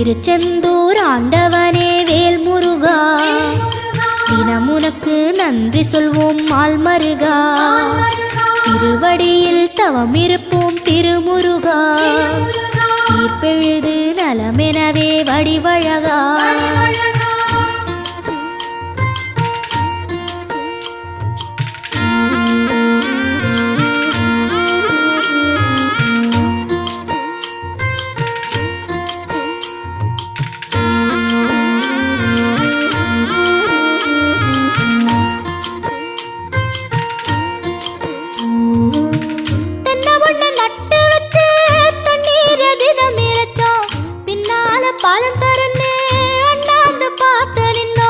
திருச்செந்தூர் ஆண்டவனே வேல் முருகா, தினம் உனக்கு நன்றி சொல்வோம் மால்மருகா. திருவடியில் தவம் இருப்போம் திருமுருகா, தீர்ப்பெழுது நலமெனவே வடிவழகா. பாலம் தரனே அண்ணாந்து பார்த்து நின்னோ,